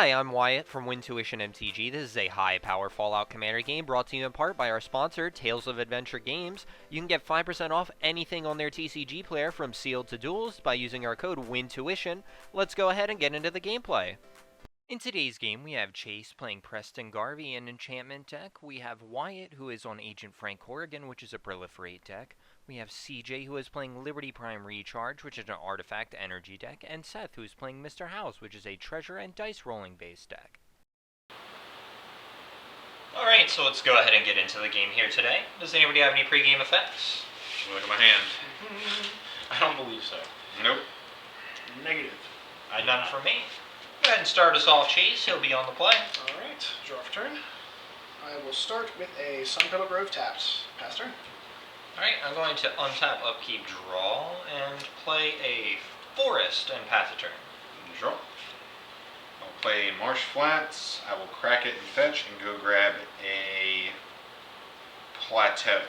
Hi, I'm Wyatt from Wintuition MTG. This is a high-power Fallout Commander game brought to you in part by our sponsor, Tales of Adventure Games. You can get 5% off anything on their TCG player from Sealed to Duels by using our code WINTUition. Let's go ahead and get into the gameplay. In today's game, we have Chase playing Preston Garvey in Enchantment deck. We have Wyatt, who is on Agent Frank Corrigan, which is a Proliferate deck. We have CJ, who is playing Liberty Prime Recharge, which is an Artifact Energy deck. And Seth, who is playing Mr. House, which is a Treasure and Dice Rolling based deck. Alright, so let's go ahead and get into the game here today. Does anybody have any pregame effects? Look at my hand. I don't believe so. Nope. Negative. None for me. Go ahead and start us off, Chase. He'll be on the play. Alright, draw for turn. I will start with a Sunpetal Grove tapped. Pass turn. Alright, I'm going to untap, upkeep, draw, and play a Forest and pass a turn. Draw. I'll play Marsh Flats. I will crack it and fetch and go grab a Plateau.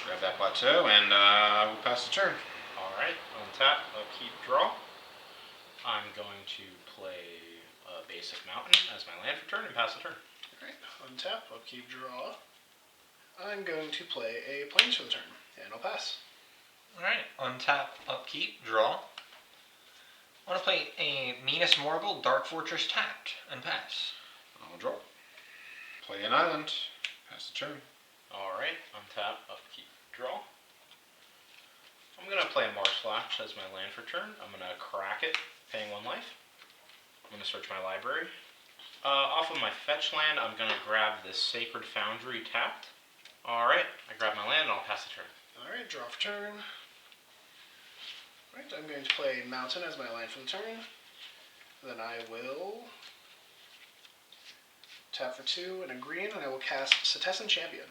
Grab that Plateau and I will pass the turn. Alright, untap, upkeep, draw. I'm going to play a basic mountain as my land for turn and pass the turn. Alright, untap, upkeep, draw. I'm going to play a plains for the turn, and I'll pass. Alright, untap, upkeep, draw. I want to play a Minas Morgul Dark Fortress tapped and pass. I'll draw. Play an island. Pass the turn. Alright, untap, upkeep, draw. I'm going to play a Marsh Flash as my land for turn. I'm going to crack it, paying 1 life. I'm going to search my library. Off of my fetch land, I'm going to grab this Sacred Foundry tapped. Alright, I grab my land and I'll pass the turn. Alright, draw for turn. Alright, I'm going to play Mountain as my land for the turn. Then I will tap for 2 and a green, and I will cast Setessan Champion.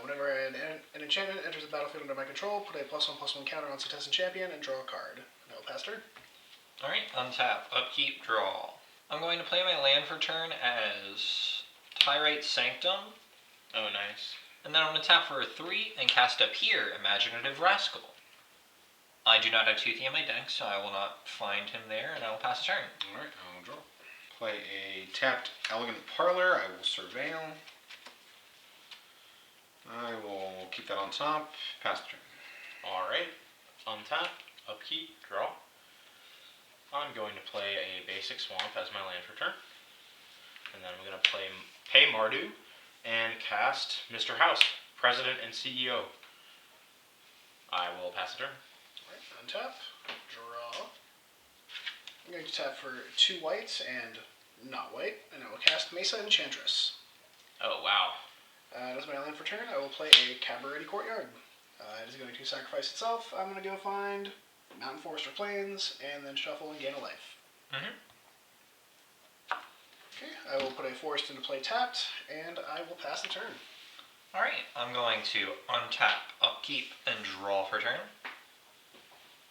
Whenever an enchantment enters the battlefield under my control, put a +1/+1 counter on Setessan Champion and draw a card. And I will pass turn. Alright, untap, upkeep, draw. I'm going to play my land for turn as Tyrate Sanctum. Oh, nice. And then I'm going to tap for a 3 and cast Appear, Imaginative Rascal. I do not have Toothy in my deck, so I will not find him there, and I will pass the turn. Alright, I'll draw. Play a tapped Elegant Parlor. I will Surveil. I will keep that on top. Pass the turn. Alright, untap, upkeep, draw. I'm going to play a basic swamp as my land for turn. And then I'm going to pay Mardu and cast Mr. House, President and CEO. I will pass the turn. Alright, untap, draw. I'm going to tap for 2 whites and not white, and I will cast Mesa Enchantress. Oh, wow. As my land for turn, I will play a Cabaret Courtyard. It is going to sacrifice itself. I'm going to go find Mountain, Forest, or Plains, and then shuffle and gain a life. Okay, I will put a forest into play tapped, and I will pass the turn. Alright, I'm going to untap, upkeep, and draw for turn.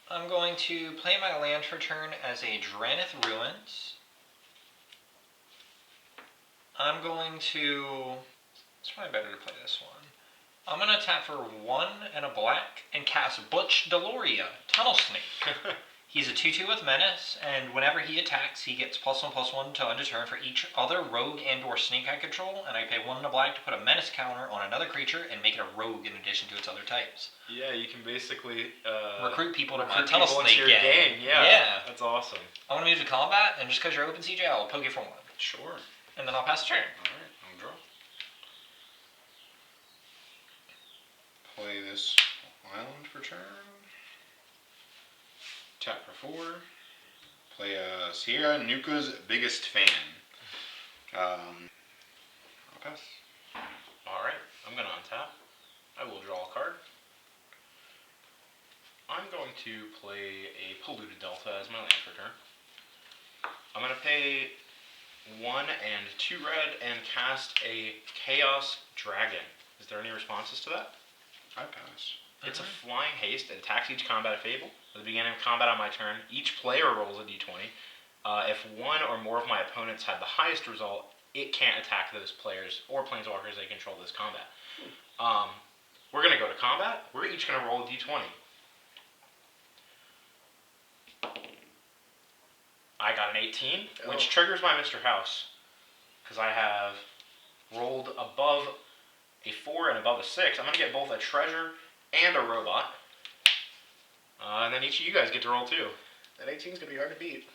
I'm going to play my land for turn as a Drannith Ruins. I'm going to... It's probably better to play this one. I'm going to tap for 1 and a black and cast Butch Deloria, Tunnel Snake. He's a 2/2 with Menace, and whenever he attacks, he gets +1/+1 to end a turn for each other rogue and or snake I control, and I pay 1 and a black to put a Menace counter on another creature and make it a rogue in addition to its other types. Yeah, you can basically recruit people to my Tunnel Snake your game. Yeah, that's awesome. I want to move to combat, and just because you're open CJ, I'll poke you for 1. Sure. And then I'll pass the turn. Alright, I'll draw. Play this island for turn. Tap for 4. Play a Sierra Nuka's Biggest Fan. I'll pass. Alright, I'm going to untap. I will draw a card. I'm going to play a Polluted Delta as my land for turn. I'm going to pay 1 and 2 red and cast a Chaos Dragon. Is there any responses to that? I pass. It's a flying haste. It attacks each combat phase. At the beginning of combat on my turn, each player rolls a d20. If 1 or more of my opponents had the highest result, it can't attack those players or planeswalkers they control this combat. We're going to go to combat. We're each going to roll a d20. I got an 18, Oh. which triggers my Mr. House. Because I have rolled above a 4 and above a 6. I'm going to get both a treasure and a robot. And then each of you guys get to roll 2. That 18 is going to be hard to beat.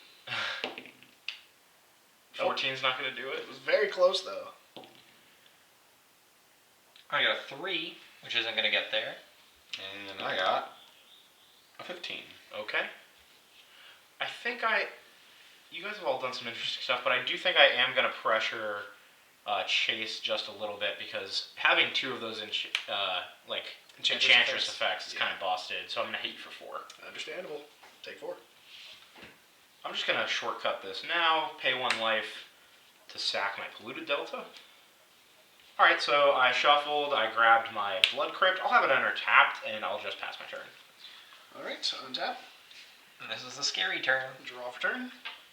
14's not going to do it. It was very close, though. I got a 3, which isn't going to get there. And I got a 15. Okay. I think you guys have all done some interesting stuff, but I do think I am going to pressure Chase just a little bit because having 2 of those Enchantress effects is kind of busted, so I'm going to hit you for 4. Understandable. Take 4. I'm just going to shortcut this now, pay 1 life to sack my Polluted Delta. Alright, so I shuffled, I grabbed my Blood Crypt. I'll have it under tapped, and I'll just pass my turn. Alright, so untap. And this is the scary turn. Draw for turn.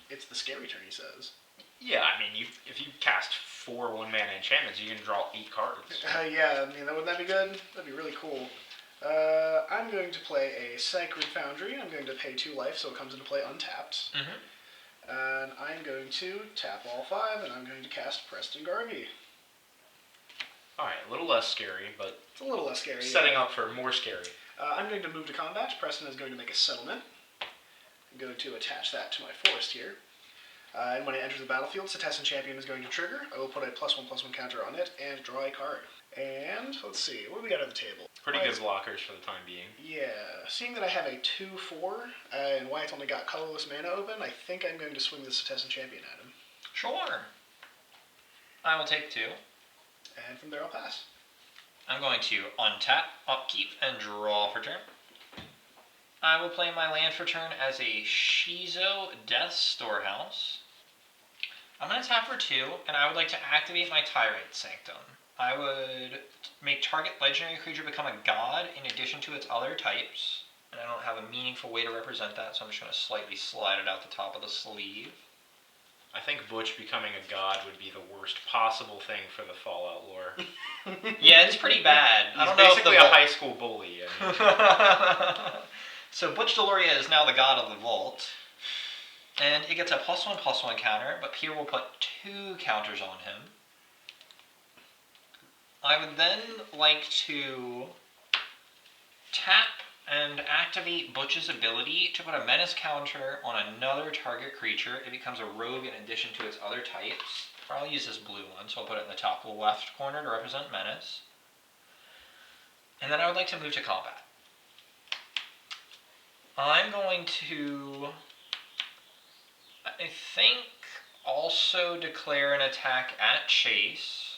It's the scary turn, he says. Yeah, I mean, if you cast 4 one-mana enchantments, you can draw 8 cards. Yeah, I mean, wouldn't that be good? That'd be really cool. I'm going to play a Sacred Foundry. I'm going to pay 2 life, so it comes into play untapped. Mm-hmm. And I'm going to tap all 5, and I'm going to cast Preston Garvey. Alright, a little less scary, but It's a little less scary. setting up for more scary. I'm going to move to combat. Preston is going to make a settlement. I'm going to attach that to my forest here. And when it enters the battlefield, Cetessan Champion is going to trigger. I will put a +1/+1 counter on it and draw a card. And let's see, what do we got on the table? Pretty good blockers for the time being. Yeah, seeing that I have a 2/4 and Wyatt's only got colorless mana open, I think I'm going to swing the Cetessan Champion at him. Sure. I will take 2. And from there I'll pass. I'm going to untap, upkeep, and draw for turn. I will play my land for turn as a Shizo Death Storehouse. I'm going to tap for 2, and I would like to activate my Tyrant Sanctum. I would make target legendary creature become a god in addition to its other types. And I don't have a meaningful way to represent that, so I'm just going to slightly slide it out the top of the sleeve. I think Butch becoming a god would be the worst possible thing for the Fallout lore. Yeah, it's pretty bad. He's I don't know basically if a high school bully. I mean. So Butch Deloria is now the god of the vault. And it gets a +1/+1 counter, but Pierre will put 2 counters on him. I would then like to tap and activate Butch's ability to put a menace counter on another target creature. It becomes a rogue in addition to its other types. I'll use this blue one, so I'll put it in the top left corner to represent menace. And then I would like to move to combat. I'm going to, I think, also declare an attack at Chase.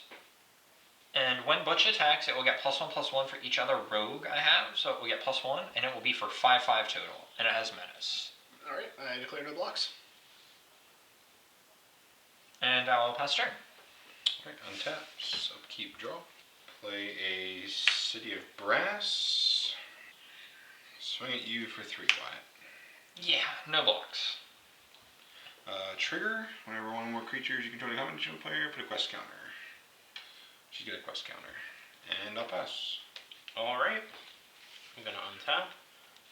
And when Butch attacks, it will get +1/+1 for each other rogue I have. So it will get +1, and it will be for 5/5 total. And it has menace. Alright, I declare no blocks. And I'll pass turn. Alright, untap, upkeep, draw. Play a City of Brass. Swing at you for 3, Wyatt. Yeah, no blocks. Trigger, whenever 1 or more creatures you control the competition player, put a quest counter. She get a quest counter. And I'll pass. Alright. I'm going to untap.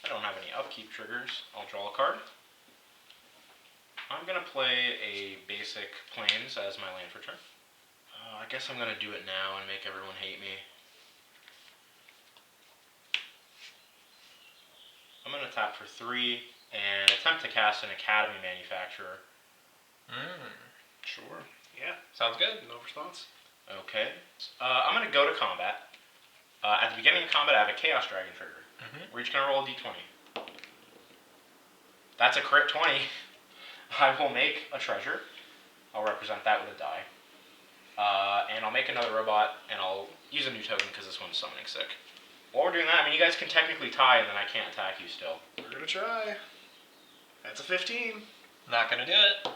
I don't have any upkeep triggers. I'll draw a card. I'm going to play a basic Plains as my land for turn. I guess I'm going to do it now and make everyone hate me. I'm going to tap for 3 and attempt to cast an Academy Manufacturer. Sure. Yeah, Sounds good. no response. Okay. I'm going to go to combat. At the beginning of combat, I have a Chaos Dragon trigger. We're each going to roll a d20. That's a crit 20. I will make a treasure. I'll represent that with a die. And I'll make another robot, and I'll use a new token because this one's summoning sick. While we're doing that, I mean, you guys can technically tie, and then I can't attack you still. We're gonna try. That's a 15. Not gonna do it.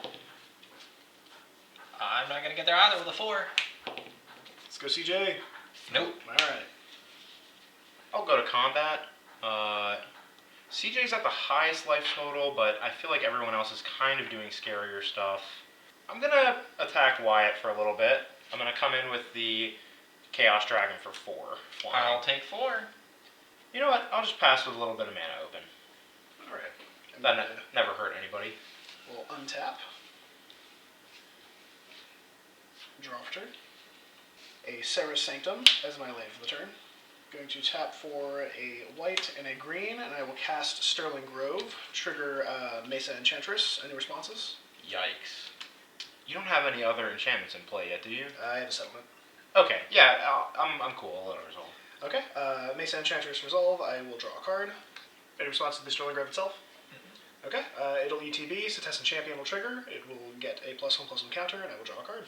I'm not gonna get there either with a 4. Let's go CJ. Nope. Alright. I'll go to combat. CJ's at the highest life total, but I feel like everyone else is kind of doing scarier stuff. I'm gonna attack Wyatt for a little bit. I'm gonna come in with the Chaos Dragon for 4. Flying. I'll take 4. You know what? I'll just pass with a little bit of mana open. Alright. That never hurt anybody. We'll untap. Draw for turn. A Serra's Sanctum as my land for the turn. Going to tap for a white and a green, and I will cast Sterling Grove. Trigger Mesa Enchantress. Any responses? Yikes. You don't have any other enchantments in play yet, do you? I have a settlement. Okay, yeah, I'm cool. I'll let it resolve. Okay, Mesa Enchantress resolve. I will draw a card. Any response to the Sterling Grove itself? Okay, it'll ETB, so Test and Champion will trigger. It will get a +1/+1 counter, and I will draw a card.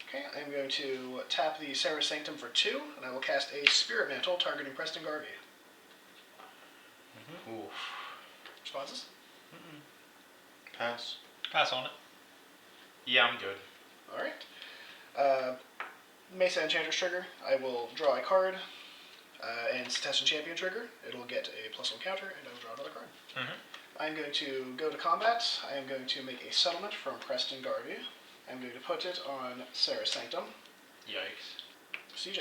Okay, I'm going to tap the Serra's Sanctum for 2, and I will cast a Spirit Mantle targeting Preston Garvey. Oof. Responses? Pass. Pass on it. Yeah, I'm good. Alright. Mesa Enchantress trigger. I will draw a card, and Test and Champion trigger. It'll get a +1 counter, and I will draw another card. I'm going to go to combat. I am going to make a settlement from Preston Garvey. I'm going to put it on Serra's Sanctum. Yikes. CJ,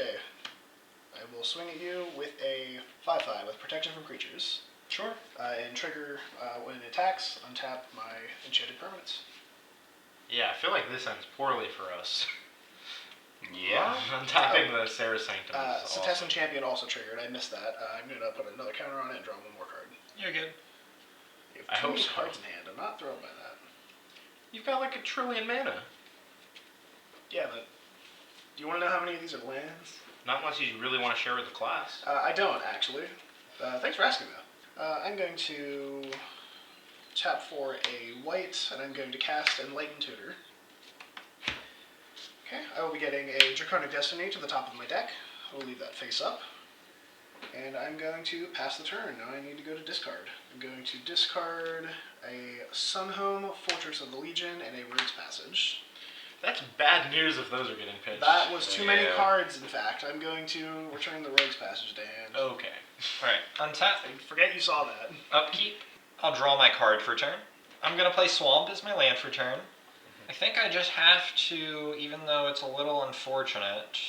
I will swing at you with a 5/5 with protection from creatures. Sure. And trigger when it attacks, untap my enchanted permanents. Yeah, I feel like this ends poorly for us. Yeah. Untapping the Serra's Sanctum is awesome. Test and Champion also triggered. I missed that. I'm going to put another counter on it and draw one more card. You're good. You I have too hope many so. cards in hand. I'm not thrilled by that. You've got like 1 trillion mana. Yeah, but do you want to know how many of these are lands? Not unless you really want to share with the class. I don't, actually. Thanks for asking, though. I'm going to tap for a white, and I'm going to cast Enlightened Tutor. Okay, I will be getting a Draconic Destiny to the top of my deck. I will leave that face up. And I'm going to pass the turn. Now I need to go to discard. I'm going to discard a Sunhome, Fortress of the Legion, and a Rogue's Passage. That's bad news if those are getting pitched. That was too many Yeah. cards, in fact. I'm going to return the Rogue's Passage to hand. Okay. Alright, untap. I forget you saw that. Upkeep. I'll draw my card for turn. I'm going to play Swamp as my land for turn. I think I just have to, even though it's a little unfortunate,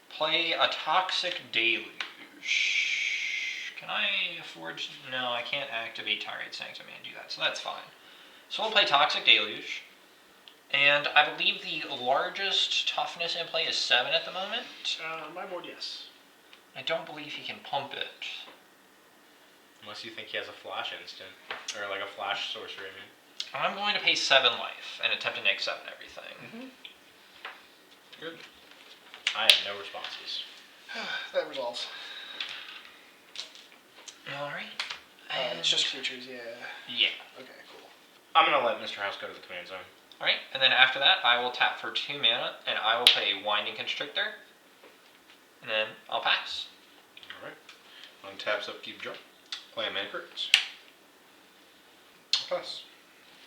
play a Toxic Deluge. Can I afford... No, I can't activate Tirade Sanctum and do that, so that's fine. So we'll play Toxic Deluge. And I believe the largest toughness in play is 7 at the moment. My board, yes. I don't believe he can pump it. Unless you think he has a flash instant. Or like a flash sorcery, I mean. I'm going to pay 7 life and attempt to neg 7 everything. Good. I have no responses. That resolves. Alright. It's just creatures, yeah. Yeah. Okay, cool. I'm gonna let Mr. House go to the command zone. Alright, and then after that, I will tap for 2 mana, and I will play Winding Constrictor. And then I'll pass. Alright. Untaps, upkeep, draw. Play a mana crit. Pass.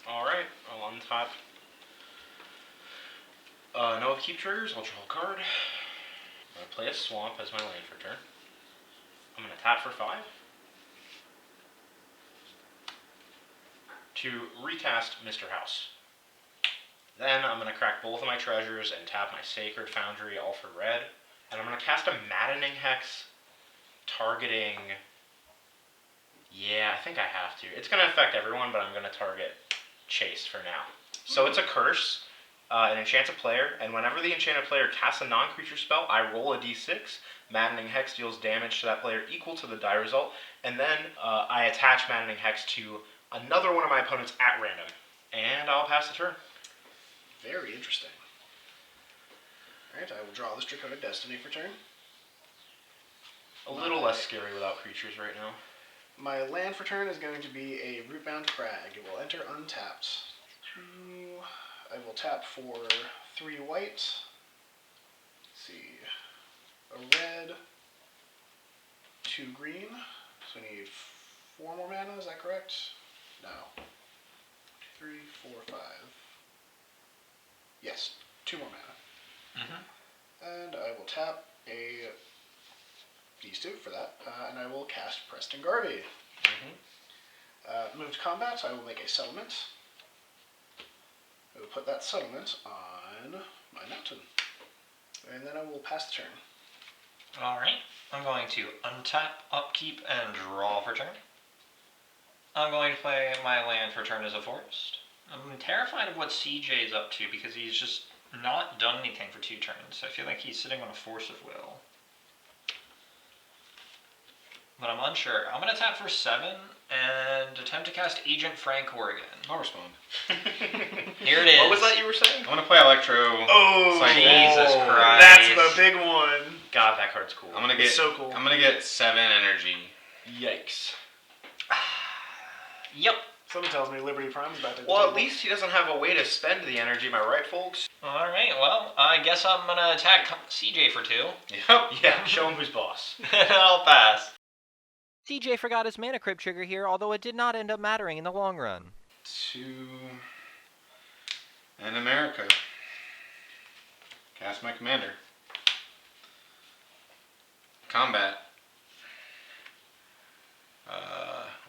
Alright, I'll untap. No upkeep triggers, I'll draw a card. I'm gonna play a swamp as my land for turn. I'm gonna tap for 5. To recast Mr. House. Then I'm gonna crack both of my treasures and tap my Sacred Foundry, all for red. And I'm gonna cast a Maddening Hex targeting... Yeah, I think I have to. It's gonna affect everyone, but I'm gonna target Chase for now. So it's a curse. It enchants a player, and whenever the enchanted player casts a non-creature spell, I roll a d6. Maddening Hex deals damage to that player equal to the die result, and then I attach Maddening Hex to another one of my opponents at random. And I'll pass the turn. Very interesting. Alright, I will draw this Draconic Destiny for turn. A little less scary without creatures right now. My land for turn is going to be a Rootbound Crag. It will enter untapped. I will tap for 3 white. Let's see. A red. 2 green. So I need 4 more mana, is that correct? No. 3, 4, 5. Yes, 2 more mana. And I will tap these 2 for that, and I will cast Preston Garvey. Move to combat, I will make a settlement. I will put that settlement on my mountain. And then I will pass the turn. Alright, I'm going to untap, upkeep, and draw for turn. I'm going to play my land for turn as a forest. I'm terrified of what CJ is up to because he's just not done anything for 2 turns. I feel like he's sitting on a force of will. But I'm unsure. I'm going to tap for 7 and attempt to cast Agent Frank Oregon. I'll respond. Here it is. What was that you were saying? I'm gonna play Electro. Oh, Cycle. Jesus Christ. That's the big one. God, that card's cool. I'm gonna get It's so cool. I'm gonna get 7 energy. Yikes. Yep. Someone tells me Liberty Prime's about to. Well, at least he doesn't have a way to spend the energy, am I right, folks? Alright, well, I guess I'm going to attack CJ for 2. Yep. Yeah, show him who's boss. And I'll pass. CJ forgot his mana crypt trigger here, although it did not end up mattering in the long run. 2 and America. Cast my commander. Combat.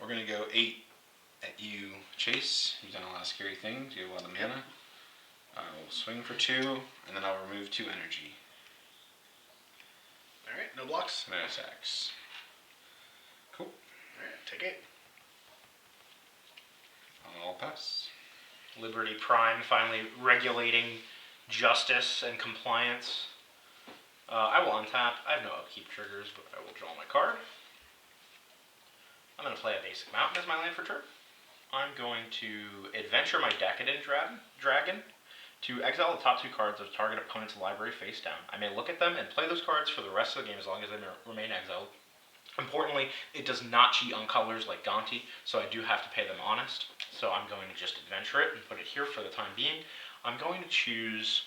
We're gonna go 8 at you, Chase. You've done a lot of scary things. You have a lot of mana. I will swing for 2, and then I'll remove 2 energy. Alright, no blocks. No attacks. Cool. Alright, take 8. I'll pass. Liberty Prime finally regulating justice and compliance. I will untap. I have no upkeep triggers, but I will draw my card. I'm going to play a basic mountain as my land for turn. I'm going to adventure my Decadent Dragon to exile the top 2 cards of target opponent's library face down. I may look at them and play those cards for the rest of the game as long as they remain exiled. Importantly, it does not cheat on colors like Gonti, so I do have to pay them honest. So I'm going to just adventure it and put it here for the time being. I'm going to choose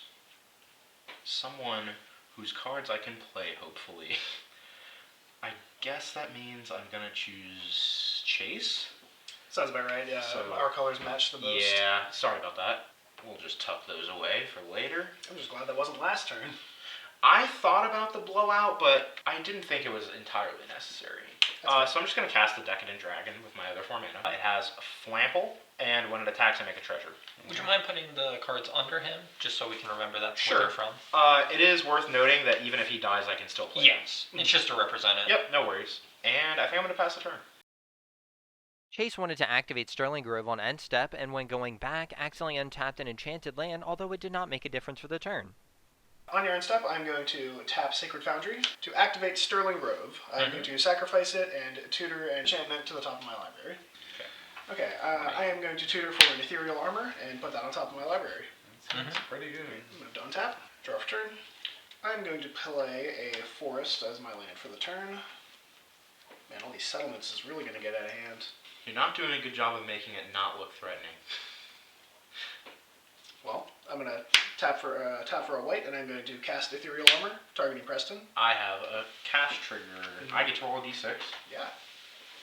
someone whose cards I can play, hopefully. I guess that means I'm going to choose Chase. Sounds about right, yeah. So- Our colors match the most. Yeah, sorry about that. We'll just tuck those away for later. I'm just glad that wasn't last turn. I thought about the blowout, but I didn't think it was entirely necessary. So I'm just going to cast the Decadent Dragon with my other 4 mana. It has Flample, and when it attacks, I make a treasure. Would you mind putting the cards under him, just so we can remember that's Sure. where they're from? It is worth noting that even if he dies, I can still play him. Yes. It's just to represent it. Yep, no worries. And I think I'm going to pass the turn. Chase wanted to activate Sterling Grove on end step, and when going back, accidentally untapped an enchanted land, although it did not make a difference for the turn. On your end step, I'm going to tap Sacred Foundry to activate Sterling Grove. I'm going to sacrifice it and tutor an enchantment to the top of my library. Okay, I am going to tutor for an Ethereal Armor and put that on top of my library. That's pretty good. Move to untap, draw for turn. I'm going to play a Forest as my land for the turn. Man, all these settlements is really going to get out of hand. You're not doing a good job of making it not look threatening. Well, I'm going to tap for a white, and I'm going to cast Ethereal Armor, targeting Preston. I have a cast trigger. I get to roll a d6. Yeah.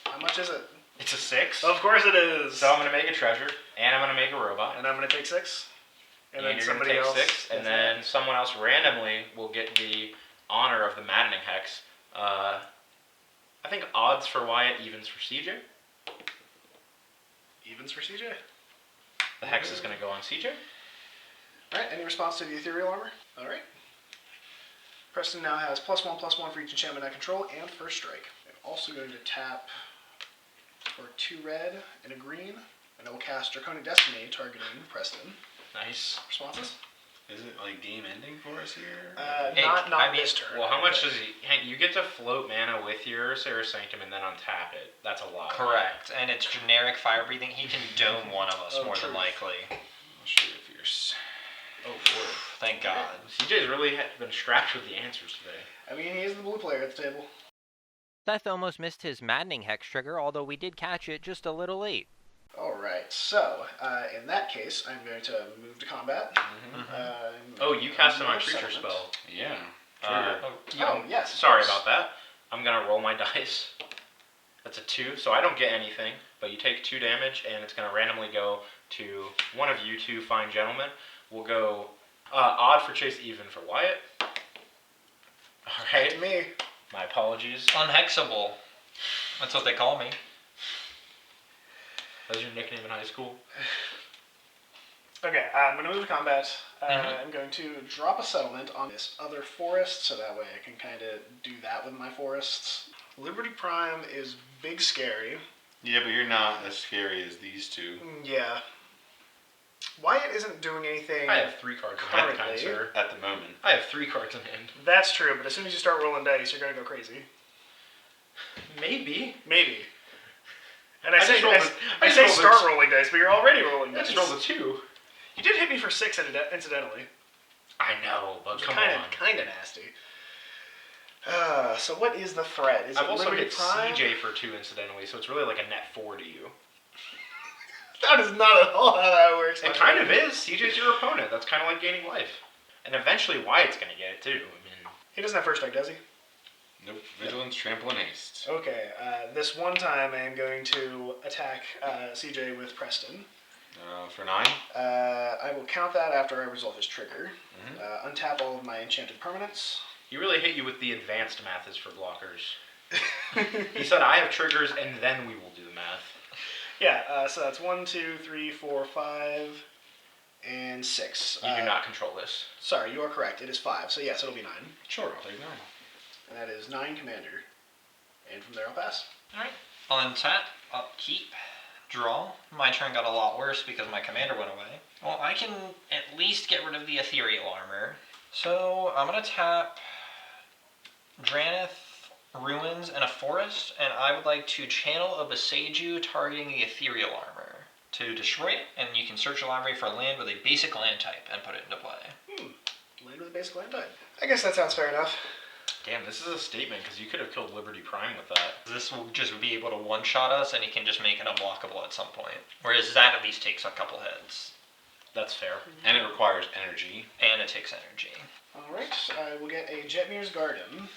How much is it? It's a 6. Of course it is. So I'm going to make a treasure, and I'm going to make a robot. And I'm going to take 6. And then you're somebody gonna else. take 6, and then someone else randomly will get the honor of the Maddening Hex. I think odds for Wyatt, evens for CJ. Evens for CJ. The Hex is going to go on CJ. Alright, any response to the Ethereal Armor? Alright. Preston now has +1/+1 for each enchantment I control and first strike. I'm also going to tap for 2 red and a green, and I will cast Draconic Destiny targeting Preston. Nice. Responses? Is it like game ending for us here? Not this turn. Well, how much does he... Hank, you get to float mana with your Sarah Sanctum and then untap it. That's a lot. Correct. And it's generic fire breathing. He can dome one of us, Oh, more true. than likely. I'll show you fierce. Oh, boy. Thank God. CJ's really been strapped with the answers today. I mean, he is the blue player at the table. Seth almost missed his Maddening Hex trigger, although we did catch it just a little late. Alright, so, in that case, I'm going to move to combat. Oh, you cast my Another creature settlement. spell. Yeah. Oh, yes. of Sorry course. about that. I'm going to roll my dice. That's a 2, so I don't get anything, but you take 2 damage, and it's going to randomly go to one of you 2 fine gentlemen. We'll go odd for Chase, even for Wyatt. Alright, To me. my apologies. Unhexable. That's what they call me. That was your nickname in high school? Okay, I'm going to move to combat. I'm going to drop a settlement on this other forest, so that way I can kind of do that with my forests. Liberty Prime is big scary. Yeah, but you're not as scary as these two. Yeah. Wyatt isn't doing anything. I have 3 cards in hand, kind Currently. sir. At the moment. I have 3 cards in hand. That's true, but as soon as you start rolling dice, you're gonna go crazy. Maybe. Maybe. And I I say, just rolled I say start rolling dice, but you're already rolling I dice. just rolled a 2. You did hit me for 6 incidentally. I know, but come Kinda, on. Kind of nasty. So what is the threat? Is I've it also Liberty hit Prime? CJ for 2 incidentally, so it's really like a net 4 to you. That is not at all how that works. It kind of is. CJ's your opponent. That's kind of like gaining life. And eventually Wyatt's going to get it too. I mean, He doesn't have first strike, does he? Nope. Vigilance, trample, and haste. Okay. This one time I am going to attack CJ with Preston. For 9. I will count that after I resolve his trigger. Mhm. Untap all of my enchanted permanents. he really hit you with the advanced methods for blockers. He said, I have triggers and then we will do the math. Yeah, so that's 1, 2, 3, 4, 5, and 6. You do not control this. Sorry, you are correct. It is 5. So yes, it'll be 9. Sure, I'll take 9. And that is 9 commander. And from there I'll pass. Alright. I'll untap, upkeep, draw. My turn got a lot worse because my commander went away. Well, I can at least get rid of the ethereal armor. So I'm gonna tap Dranith, Ruins, and a Forest, and I would like to channel a Beseiju targeting the ethereal armor to destroy it, and you can search your library for a land with a basic land type and put it into play. Land with a basic land type. I guess that sounds fair enough. Damn, this is a statement because you could have killed Liberty Prime with that. This will just be able to one-shot us, and he can just make it unblockable at some point. Whereas that at least takes a couple hits. That's fair. And it requires energy. And it takes energy. Alright, I will get a Jetmir's Garden.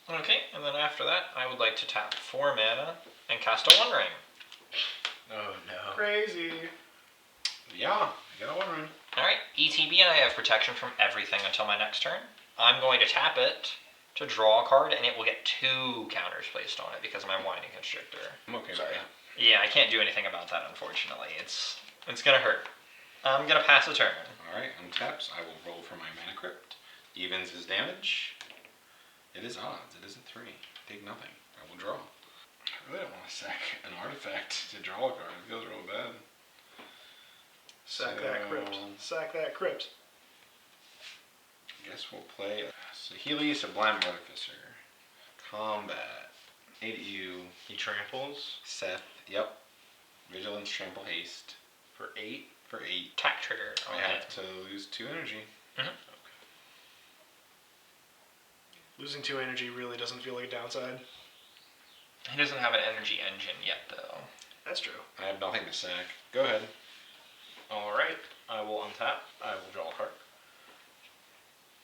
Okay, and then after that, I would like to tap 4 mana and cast a One Ring. Oh no. Crazy. Yeah, I got a 1 rune. Alright, ETB, I have protection from everything until my next turn. I'm going to tap it to draw a card, and it will get 2 counters placed on it because of my Winding Constrictor. I'm okay Sorry. with that. Yeah, I can't do anything about that, unfortunately. It's gonna hurt. I'm gonna pass the turn. Alright, untaps. I will roll for my mana crypt. Evens his damage. It is odds. It isn't 3. Take nothing. I will draw. I really don't want to sack an artifact to draw a card. It feels real bad. Sack that crypt. Sack that crypt. I guess we'll play Sahili, Sublime Artificer. Combat. 8 you. He tramples Seth. Yep. Vigilance, Trample, Haste. for 8. For 8. Attack trigger. I on have it. to lose 2 energy. Losing 2 energy really doesn't feel like a downside. He doesn't have an energy engine yet, though. That's true. I have nothing to sack. Go ahead. Alright, I will untap. I will draw a card.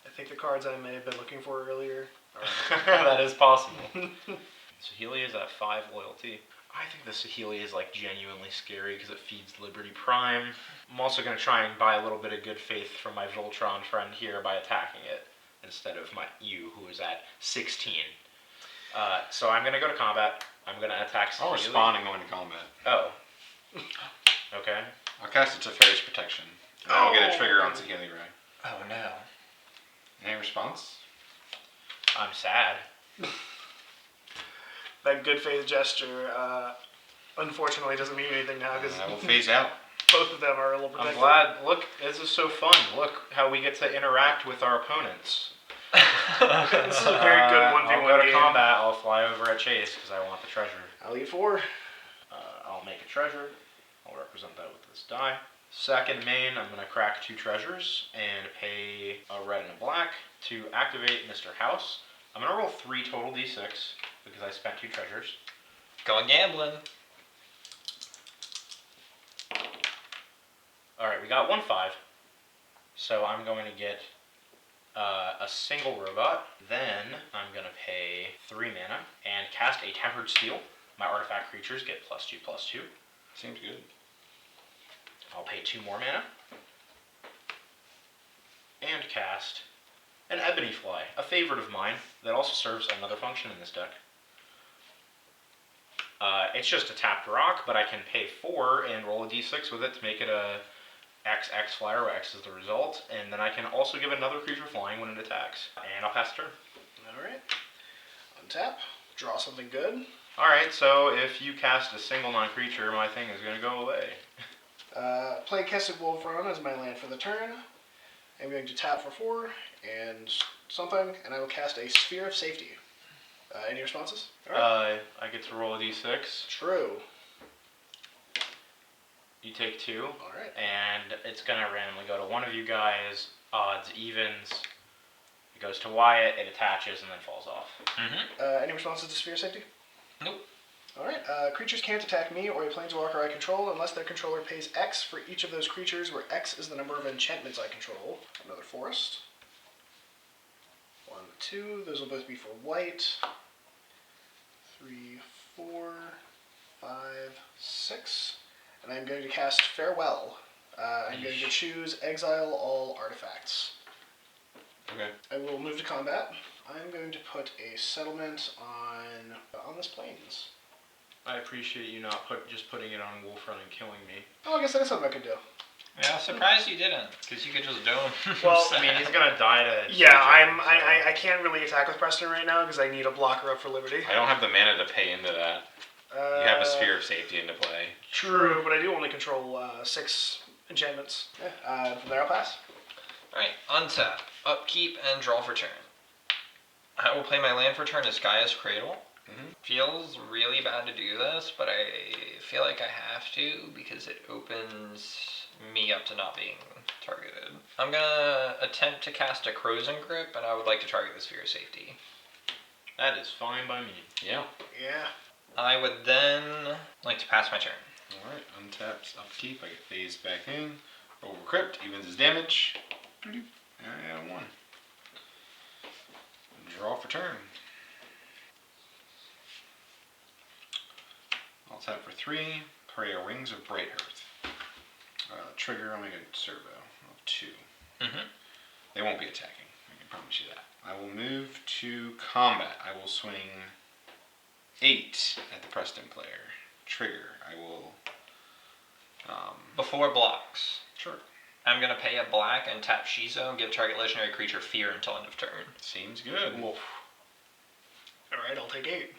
I think the cards I may have been looking for earlier are... That is possible. Saheeli is at 5 loyalty. I think the Saheeli is like genuinely scary because it feeds Liberty Prime. I'm also going to try and buy a little bit of good faith from my Voltron friend here by attacking it instead of my you, who is at 16. So I'm going to go to combat. I'm going to attack Saheeli. I'll respond and go into combat. Oh. Okay. I'll cast it to Fairy's Protection. And I'll get a trigger on Saheeli Ray. Oh no. Any response? I'm sad. That good faith gesture, unfortunately, doesn't mean anything now because I will phase out. both of them are a little I'm protected. glad. Look, this is so fun. Look how we get to interact with our opponents. This is a very good 1v1 I'll go to game. combat. I'll fly over at Chase because I want the treasure. I'll eat 4. I'll make a treasure. I'll represent that with this die. Second main, I'm going to crack 2 treasures and pay a red and a black to activate Mr. House. I'm going to roll 3 total d6 because I spent 2 treasures. Going gambling. Alright, we got 1/5. So I'm going to get a single robot. Then I'm going to pay 3 mana and cast a Tempered Steel. My artifact creatures get +2/+2. Seems good. I'll pay 2 more mana. And cast an Ebony Fly, a favorite of mine that also serves another function in this deck. It's just a tapped rock, but I can pay 4 and roll a d6 with it to make it a XX flyer where X is the result, and then I can also give another creature flying when it attacks. And I'll pass turn. Alright. Untap. Draw something good. Alright, so if you cast a single non-creature, my thing is going to go away. Play Kessid Wolfron as my land for the turn. I'm going to tap for 4 and something, and I will cast a Sphere of Safety. Any responses? I get to roll a d6. True. You take 2. Alright. And it's going to randomly go to one of you guys, odds, evens. It goes to Wyatt, it attaches, and then falls off. Any responses to Sphere of Safety? Nope. Alright. Creatures can't attack me or a planeswalker I control unless their controller pays X for each of those creatures, where X is the number of enchantments I control. Another forest. 1, 2. Those will both be for white. 3, 4, 5, 6. And I'm going to cast Farewell. I'm going to choose Exile all artifacts. Okay. I will move to combat. I'm going to put a settlement on this plains. I appreciate you not just putting it on Wolfrun and killing me. Oh, I guess that is something I could do. Yeah, surprised you didn't, because you could just do him. Well, I mean, he's gonna die to. Yeah, CJ, I can't really attack with Preston right now because I need a blocker up for Liberty. I don't have the mana to pay into that. You have a Sphere of Safety into play. True, but I do only control 6 enchantments. Yeah, from there I'll pass. Alright, untap, upkeep, and draw for turn. I will play my land for turn as Gaia's Cradle. Feels really bad to do this, but I feel like I have to because it opens me up to not being targeted. I'm gonna attempt to cast a Crozen Grip, and I would like to target the Sphere of Safety. That is fine by me. Yeah. Yeah. I would then like to pass my turn. Alright, untaps, upkeep, I get phased back in. Over crypt, evens his damage. I add 1. Draw for turn. I'll tap for 3. Prayer Wings of Bright Earth. Trigger, I'll make a servo of 2. They won't be attacking, I can promise you that. I will move to combat. I will swing 8 at the Preston player. Trigger, I will... Before blocks, Sure. I'm gonna pay a black and tap Shizo and give target legendary creature fear until end of turn. Seems good. Wolf. Alright, I'll take 8.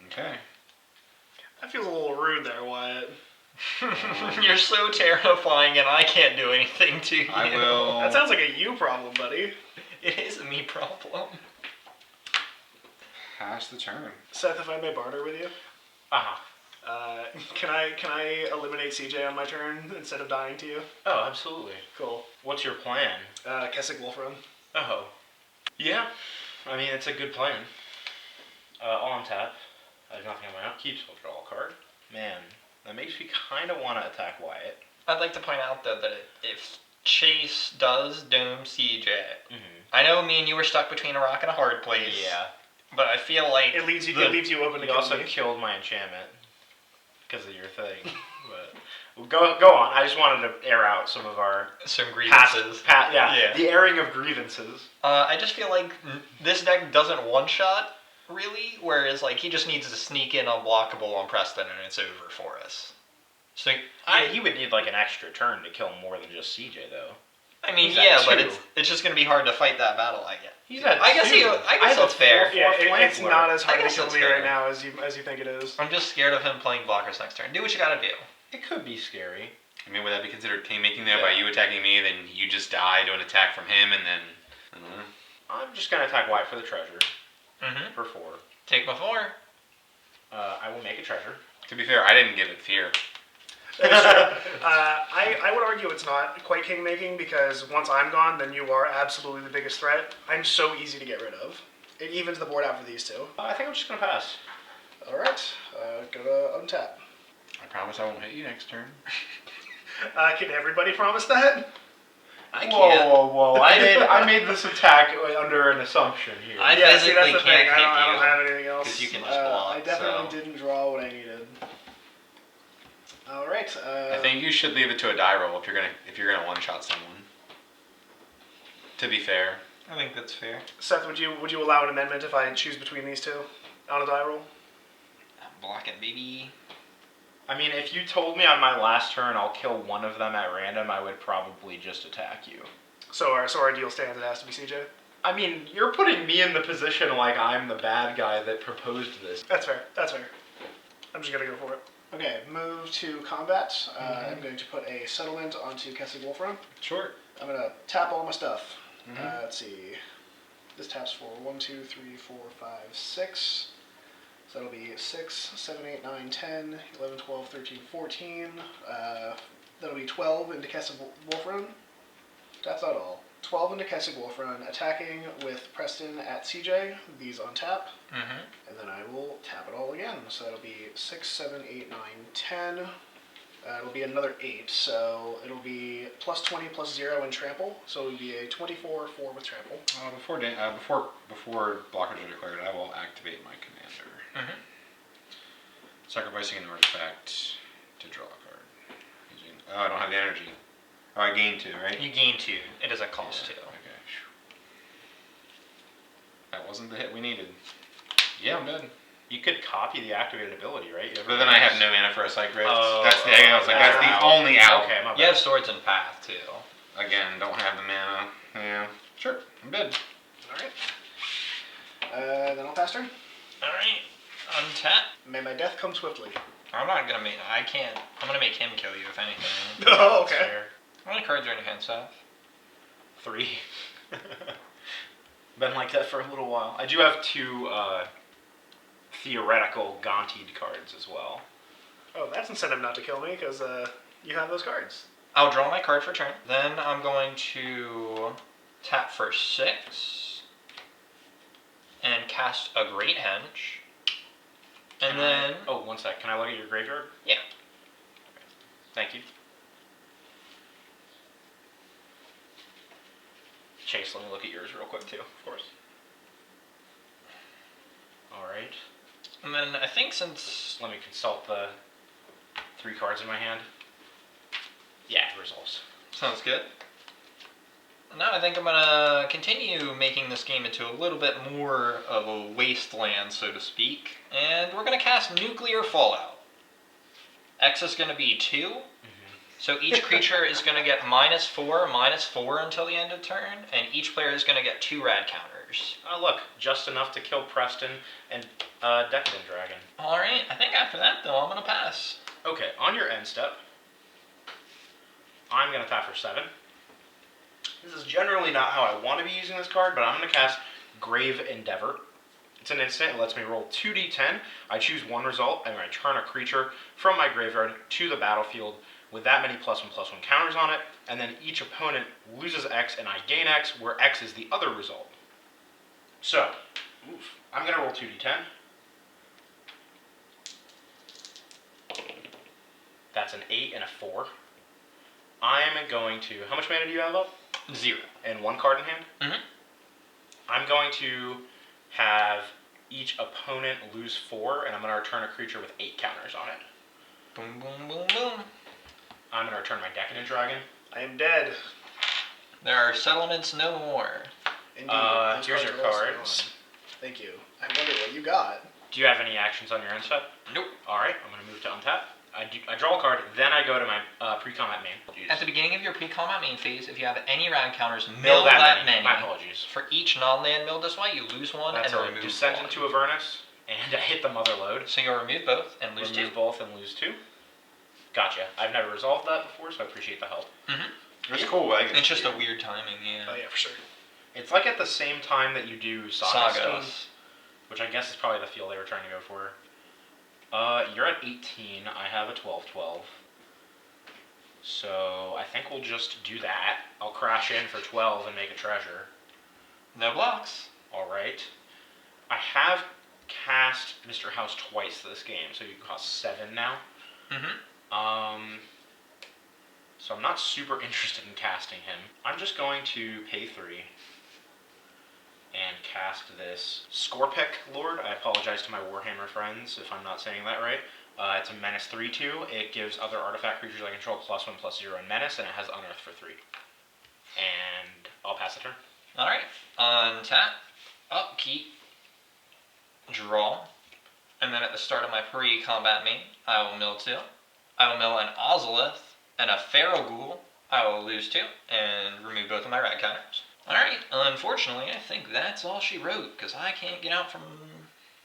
Okay. That feels a little rude there, Wyatt. You're so terrifying and I can't do anything to you. I will... That sounds like a you problem, buddy. It is a me problem. pass the turn. Seth, if I may barter with you, can I eliminate CJ on my turn instead of dying to you? Oh, absolutely. Cool. What's your plan? Kessig Wolfrun. Oh. Yeah. I mean, it's a good plan. On tap. I have nothing on my upkeep, so I'll draw a card. Man, that makes me kind of want to attack Wyatt. I'd like to point out, though, that if Chase does Doom CJ, I know me and you were stuck between a rock and a hard place. Yeah. But I feel like It leaves you open to You kill also me. killed my enchantment because of your thing. But go on. I just wanted to air out some of our some grievances. Yeah. The airing of grievances. I just feel like this deck doesn't one-shot, really, whereas like he just needs to sneak in unblockable on Preston and it's over for us. So He would need like an extra turn to kill more than just CJ, though. I mean, He's at yeah, but 2. it's just going to be hard to fight that battle, I guess. He's at I guess 2. I guess that's fair. Yeah, it's Flankler. not as hard I to guess kill that's me fair. right now as you think it is. I'm just scared of him playing blockers next turn. Do what you gotta do. It could be scary. I mean, would that be considered team-making there by you attacking me, then you just die to an attack from him, and then... I don't know. I'm just gonna attack White for the treasure. For 4. Take my 4. I will make a treasure. To be fair, I didn't give it fear. I would argue it's not quite king-making because once I'm gone, then you are absolutely the biggest threat. I'm so easy to get rid of. It evens the board out for these two. I think I'm just gonna pass. Alright, gonna untap. I promise I won't hit you next turn. Can everybody promise that? I can't. Whoa! I made this attack under an assumption here. I Yeah, see, that's physically the thing. can't I don't hit have anything else. because you can just block, I definitely so. didn't draw what I needed. Alright, I think you should leave it to a die roll if you're gonna one-shot someone. To be fair. I think that's fair. Seth, would you allow an amendment if I choose between these two on a die roll? I'm blocking, baby. I mean, if you told me on my last turn I'll kill one of them at random, I would probably just attack you. So our deal stands. It has to be CJ. I mean, you're putting me in the position like I'm the bad guy that proposed this. That's fair. That's fair. I'm just gonna go for it. Okay, move to combat. I'm going to put a settlement onto Kessig Wolfram. Sure. I'm gonna tap all my stuff. Let's see. This taps for 1, 2, 3, 4, 5, 6. So that'll be 6, 7, 8, 9, 10, 11, 12, 13, 14. That'll be 12 into Kessig Wolfram. That's not all. 12 into Kessig Wolfram, attacking with Preston at CJ. These on tap. And then I will tap it all again. So that'll be 6, 7, 8, 9, 10. It'll be another 8, so it'll be plus 20 plus 0 in trample. So it'll be a 24 4 with trample. Before blockers are declared, I will activate my commander. Sacrificing an artifact to draw a card. I don't have the energy. Oh, I gain 2, right? You gain 2. It doesn't cost 2. Okay. That wasn't the hit we needed. Yeah, I'm dead. You could copy the activated ability, right? But then I have no mana for a Psych Rift. Oh, That's the only out. Okay, my bad. You have Swords and Path, too. Again, don't have the mana. Yeah. Sure, I'm dead. Alright. Then I'll pass turn. Alright. Untap. May my death come swiftly. I'm not gonna make. I can't. I'm gonna make him kill you if anything. Oh, That's okay. fair. How many cards are in your hand, Seth? 3. Been like that for a little while. I do have 2 theoretical Gontied cards as well. Oh, that's incentive not to kill me, because you have those cards. I'll draw my card for turn. Then I'm going to tap for 6 and cast a Great Henge. And then Oh, one sec. Can I look at your graveyard? Yeah. Thank you. Chase, let me look at yours real quick too, of course. Alright. And then I think since Let me consult the 3 cards in my hand. Yeah, it resolves. sounds good. Now I think I'm gonna continue making this game into a little bit more of a wasteland, so to speak. And we're gonna cast Nuclear Fallout. X is gonna be 2. So each creature is going to get -4 until the end of turn, and each player is going to get 2 rad counters. Oh, look, just enough to kill Preston and Decadent Dragon. Alright, I think after that, though, I'm going to pass. Okay, on your end step, I'm going to tap for 7. This is generally not how I want to be using this card, but I'm going to cast Grave Endeavor. It's an instant. It lets me roll 2d10. I choose one result, and I return a creature from my graveyard to the battlefield with that many +1/+1 counters on it, and then each opponent loses X and I gain X, where X is the other result. So, I'm going to roll 2d10. That's an 8 and a 4. I'm going to... How much mana do you have up? 0. And 1 card in hand? Mhm. I'm going to have each opponent lose 4, and I'm going to return a creature with 8 counters on it. Boom, boom, boom, boom. I'm going to return my Decadent Dragon. I am dead. There are settlements no more. Indeed. Those Here's your are also cards. gone. Thank you. I wonder what you got. Do you have any actions on your end step? Nope. Alright, I'm going to move to untap. I draw a card, then I go to my pre-combat main. At the beginning of your pre-combat main phase, if you have any rad counters, Mill mill that many. My apologies. For each non-land mill this way, you lose 1 That's and a remove Descent 1. into Avernus, and I hit the Mother Load. So you'll remove both and lose Remove 2. both and lose 2. Gotcha. I've never resolved that before, so I appreciate the help. That's cool. I think It's just a weird timing, yeah. Oh yeah, for sure. It's like at the same time that you do Saga Stone, Sagas. which I guess is probably the field they were trying to go for. You're at 18. I have a 12/12. So I think we'll just do that. I'll crash in for 12 and make a treasure. No blocks. Alright. I have cast Mr. House twice this game, so you can cost 7 now. So I'm not super interested in casting him. I'm just going to pay 3 and cast this Scorpic Lord. I apologize to my Warhammer friends if I'm not saying that right. It's a Menace 3/2. It gives other artifact creatures I control +1/+0 in Menace, and it has Unearth for 3. And I'll pass the turn. Alright. Untap. Upkeep. Draw. And then at the start of my pre-combat main, I will mill 2. I will mill an Ozolith and a Feral Ghoul. I will lose 2 and remove both of my rad counters. Alright, unfortunately, I think that's all she wrote, because I can't get out from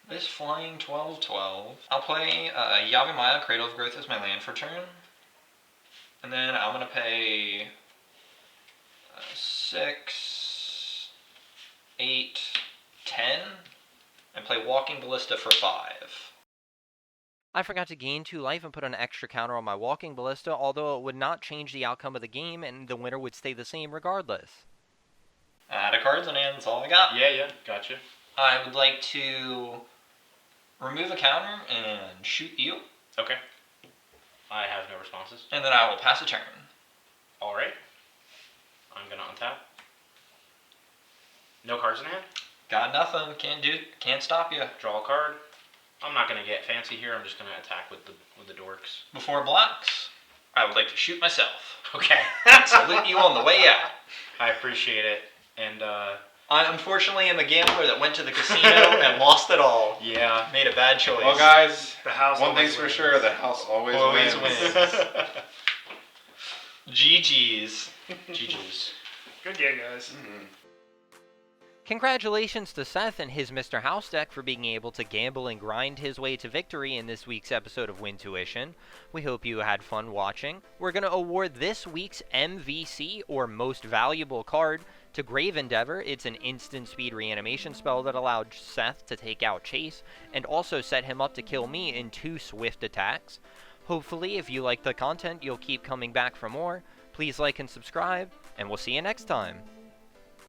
this flying 12/12. I'll play Yavimaya, Cradle of Growth as my land for turn. And then I'm going to pay 6, 8, 10, and play Walking Ballista for 5. I forgot to gain 2 life and put an extra counter on my Walking Ballista, although it would not change the outcome of the game, and the winner would stay the same regardless. Out of cards, and that's all I got. Yeah, gotcha. I would like to remove a counter and shoot you, Okay. I have no responses. and then I will pass a turn. Alright. I'm gonna untap. No cards in hand. Got nothing, can't stop you. Draw a card. I'm not gonna get fancy here. I'm just gonna attack with the dorks. Before blocks, I would like to shoot myself. Okay. Salute you on the way out. I appreciate it. And I unfortunately am a gambler that went to the casino and lost it all. yeah. Made a bad choice. Well, guys, The house. one always thing's for wins. sure: the house always wins. GG's. GG's. Good game, guys. Congratulations to Seth and his Mr. House deck for being able to gamble and grind his way to victory in this week's episode of Wintuition. We hope you had fun watching. We're going to award this week's MVC, or Most Valuable Card, to Grave Endeavor. It's an instant speed reanimation spell that allowed Seth to take out Chase, and also set him up to kill me in 2 swift attacks. Hopefully, if you like the content, you'll keep coming back for more. Please like and subscribe, and we'll see you next time.